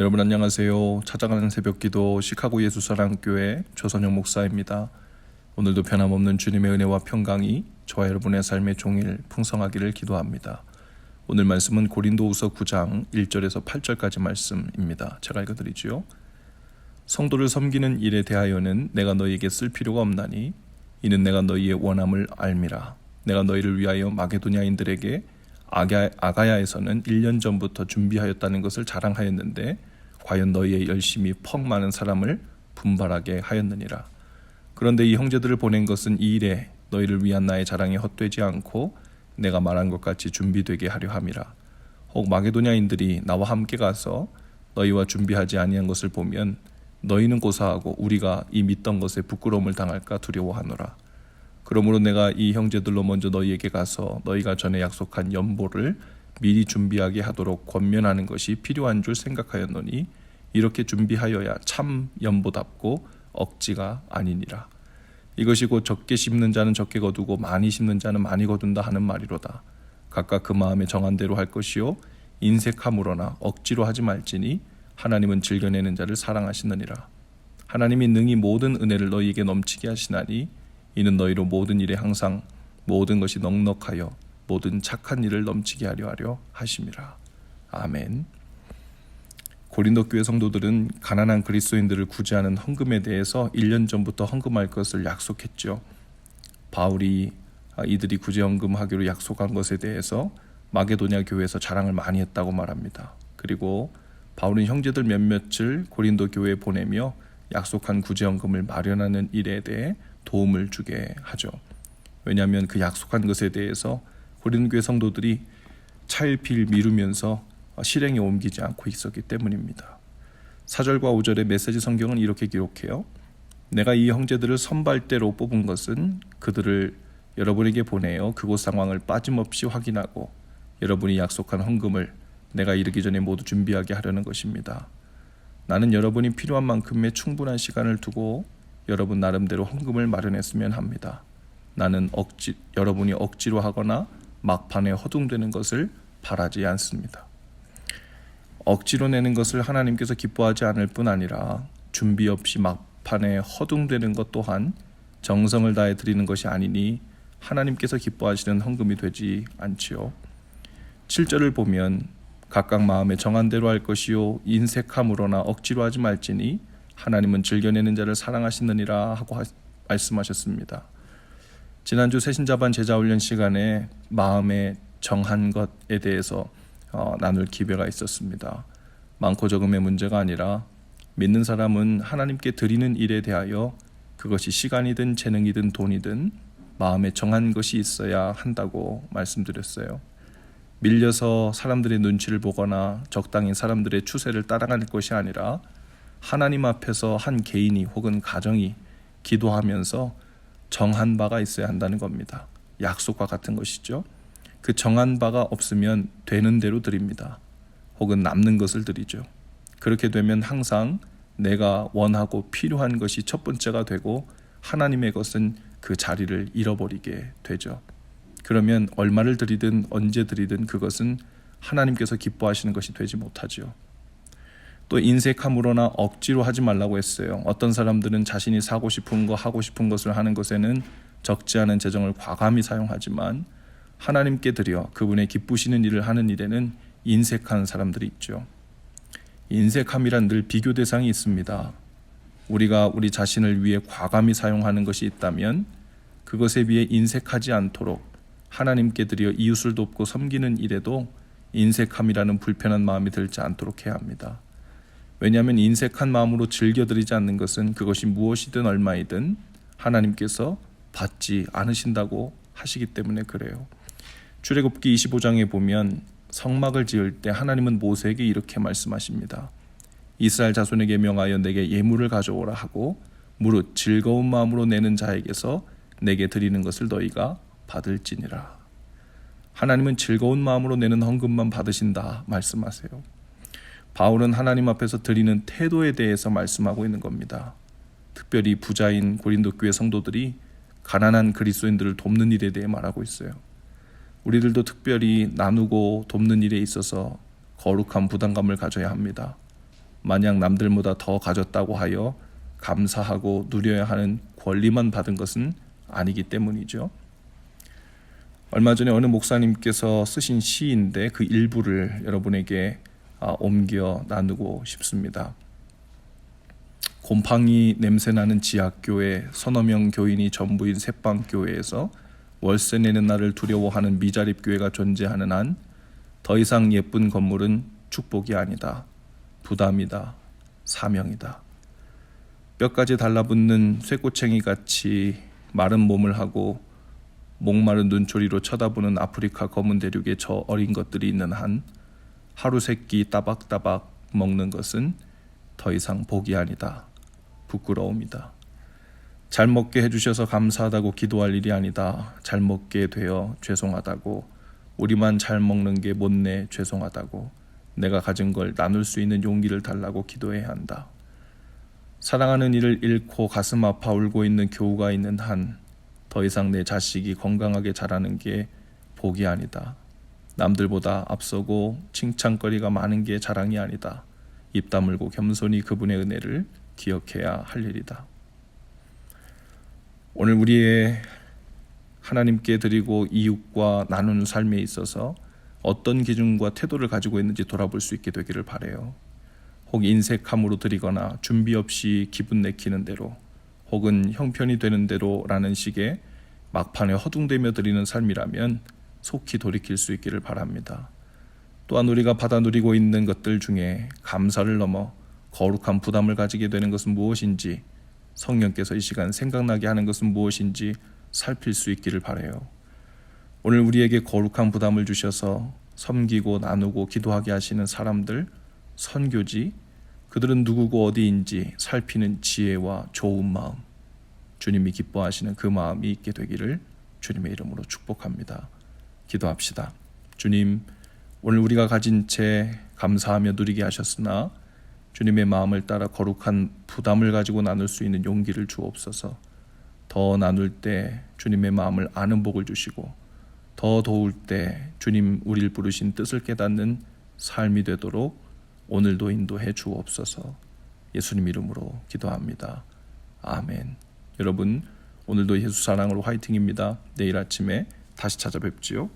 여러분 안녕하세요. 찾아가는 새벽기도 시카고 예수사랑교회 조선영 목사입니다. 오늘도 변함없는 주님의 은혜와 평강이 저와 여러분의 삶의 종일 풍성하기를 기도합니다. 오늘 말씀은 고린도후서 9장 1절에서 8절까지 말씀입니다. 제가 읽어드리지요. 성도를 섬기는 일에 대하여는 내가 너희에게 쓸 필요가 없나니 이는 내가 너희의 원함을 알미라. 내가 너희를 위하여 마게도냐인들에게 아가야에서는 1년 전부터 준비하였다는 것을 자랑하였는데 과연 너희의 열심이 퍽 많은 사람을 분발하게 하였느니라. 그런데 이 형제들을 보낸 것은 이 일에 너희를 위한 나의 자랑이 헛되지 않고 내가 말한 것 같이 준비되게 하려 함이라. 혹 마게도냐인들이 나와 함께 가서 너희와 준비하지 아니한 것을 보면 너희는 고사하고 우리가 이 믿던 것에 부끄러움을 당할까 두려워하노라. 그러므로 내가 이 형제들로 먼저 너희에게 가서 너희가 전에 약속한 연보를 미리 준비하게 하도록 권면하는 것이 필요한 줄 생각하였노니 이렇게 준비하여야 참 연보답고 억지가 아니니라. 이것이 곧 적게 심는 자는 적게 거두고 많이 심는 자는 많이 거둔다 하는 말이로다. 각각 그 마음에 정한 대로 할 것이요 인색함으로나 억지로 하지 말지니 하나님은 즐겨내는 자를 사랑하시느니라. 하나님이 능히 모든 은혜를 너희에게 넘치게 하시나니 이는 너희로 모든 일에 항상 모든 것이 넉넉하여 모든 착한 일을 넘치게 하려 하심이라. 아멘. 고린도 교회 성도들은 가난한 그리스도인들을 구제하는 헌금에 대해서 1년 전부터 헌금할 것을 약속했죠. 바울이 이들이 구제 헌금하기로 약속한 것에 대해서 마게도냐 교회에서 자랑을 많이 했다고 말합니다. 그리고 바울은 형제들 몇몇을 고린도 교회에 보내며 약속한 구제 헌금을 마련하는 일에 대해 도움을 주게 하죠. 왜냐하면 그 약속한 것에 대해서 고린도 교회 성도들이 차일피일 미루면서 실행에 옮기지 않고 있었기 때문입니다. 4절과 5절의 메시지 성경은 이렇게 기록해요. 내가 이 형제들을 선발대로 뽑은 것은 그들을 여러분에게 보내어 그곳 상황을 빠짐없이 확인하고 여러분이 약속한 헌금을 내가 이르기 전에 모두 준비하게 하려는 것입니다. 나는 여러분이 필요한 만큼의 충분한 시간을 두고 여러분 나름대로 헌금을 마련했으면 합니다. 나는 여러분이 억지로 하거나 막판에 허둥대는 것을 바라지 않습니다. 억지로 내는 것을 하나님께서 기뻐하지 않을 뿐 아니라 준비 없이 막판에 허둥대는 것 또한 정성을 다해 드리는 것이 아니니 하나님께서 기뻐하시는 헌금이 되지 않지요. 7절을 보면 각각 마음에 정한 대로 할 것이요 인색함으로나 억지로 하지 말지니 하나님은 즐겨내는 자를 사랑하시느니라 하고 말씀하셨습니다. 지난주 새신자반 제자훈련 시간에 마음에 정한 것에 대해서 나눌 기회가 있었습니다. 많고 적음의 문제가 아니라 믿는 사람은 하나님께 드리는 일에 대하여 그것이 시간이든 재능이든 돈이든 마음에 정한 것이 있어야 한다고 말씀드렸어요. 밀려서 사람들의 눈치를 보거나 적당히 사람들의 추세를 따라갈 것이 아니라 하나님 앞에서 한 개인이 혹은 가정이 기도하면서 정한 바가 있어야 한다는 겁니다. 약속과 같은 것이죠. 그 정한 바가 없으면 되는 대로 드립니다. 혹은 남는 것을 드리죠. 그렇게 되면 항상 내가 원하고 필요한 것이 첫 번째가 되고 하나님의 것은 그 자리를 잃어버리게 되죠. 그러면 얼마를 드리든 언제 드리든 그것은 하나님께서 기뻐하시는 것이 되지 못하죠. 또 인색함으로나 억지로 하지 말라고 했어요. 어떤 사람들은 자신이 사고 싶은 거 하고 싶은 것을 하는 것에는 적지 않은 재정을 과감히 사용하지만 하나님께 드려 그분의 기쁘시는 일을 하는 일에는 인색한 사람들이 있죠. 인색함이란 늘 비교 대상이 있습니다. 우리가 우리 자신을 위해 과감히 사용하는 것이 있다면 그것에 비해 인색하지 않도록 하나님께 드려 이웃을 돕고 섬기는 일에도 인색함이라는 불편한 마음이 들지 않도록 해야 합니다. 왜냐하면 인색한 마음으로 즐겨드리지 않는 것은 그것이 무엇이든 얼마이든 하나님께서 받지 않으신다고 하시기 때문에 그래요. 출애굽기 25장에 보면 성막을 지을 때 하나님은 모세에게 이렇게 말씀하십니다. 이스라엘 자손에게 명하여 내게 예물을 가져오라 하고 무릇 즐거운 마음으로 내는 자에게서 내게 드리는 것을 너희가 받을지니라. 하나님은 즐거운 마음으로 내는 헌금만 받으신다 말씀하세요. 바울은 하나님 앞에서 드리는 태도에 대해서 말씀하고 있는 겁니다. 특별히 부자인 고린도 교회 성도들이 가난한 그리스도인들을 돕는 일에 대해 말하고 있어요. 우리들도 특별히 나누고 돕는 일에 있어서 거룩한 부담감을 가져야 합니다. 마냥 남들보다 더 가졌다고 하여 감사하고 누려야 하는 권리만 받은 것은 아니기 때문이죠. 얼마 전에 어느 목사님께서 쓰신 시인데 그 일부를 여러분에게 옮겨 나누고 싶습니다. 곰팡이 냄새나는 지하교회 서너 명 교인이 전부인 새빵교회에서 월세 내는 날을 두려워하는 미자립 교회가 존재하는 한 더 이상 예쁜 건물은 축복이 아니다. 부담이다. 사명이다. 뼈까지 달라붙는 쇠꼬챙이같이 마른 몸을 하고 목마른 눈초리로 쳐다보는 아프리카 검은 대륙의 저 어린 것들이 있는 한 하루 세끼 따박따박 먹는 것은 더 이상 복이 아니다. 부끄러움이다. 잘 먹게 해주셔서 감사하다고 기도할 일이 아니다. 잘 먹게 되어 죄송하다고, 우리만 잘 먹는 게 못내 죄송하다고, 내가 가진 걸 나눌 수 있는 용기를 달라고 기도해야 한다. 사랑하는 이를 잃고 가슴 아파 울고 있는 교우가 있는 한 더 이상 내 자식이 건강하게 자라는 게 복이 아니다. 남들보다 앞서고 칭찬거리가 많은 게 자랑이 아니다. 입 다물고 겸손히 그분의 은혜를 기억해야 할 일이다. 오늘 우리의 하나님께 드리고 이웃과 나누는 삶에 있어서 어떤 기준과 태도를 가지고 있는지 돌아볼 수 있게 되기를 바라요. 혹 인색함으로 드리거나 준비 없이 기분 내키는 대로, 혹은 형편이 되는 대로라는 식의 막판에 허둥대며 드리는 삶이라면 속히 돌이킬 수 있기를 바랍니다. 또한 우리가 받아 누리고 있는 것들 중에 감사를 넘어 거룩한 부담을 가지게 되는 것은 무엇인지, 성령께서 이 시간 생각나게 하는 것은 무엇인지 살필 수 있기를 바라요. 오늘 우리에게 거룩한 부담을 주셔서 섬기고 나누고 기도하게 하시는 사람들, 선교지, 그들은 누구고 어디인지 살피는 지혜와 좋은 마음, 주님이 기뻐하시는 그 마음이 있게 되기를 주님의 이름으로 축복합니다. 기도합시다. 주님, 오늘 우리가 가진 채 감사하며 누리게 하셨으나 주님의 마음을 따라 거룩한 부담을 가지고 나눌 수 있는 용기를 주옵소서. 더 나눌 때 주님의 마음을 아는 복을 주시고, 더 도울 때 주님 우리를 부르신 뜻을 깨닫는 삶이 되도록 오늘도 인도해 주옵소서. 예수님 이름으로 기도합니다. 아멘. 여러분, 오늘도 예수 사랑으로 화이팅입니다. 내일 아침에 다시 찾아뵙지요.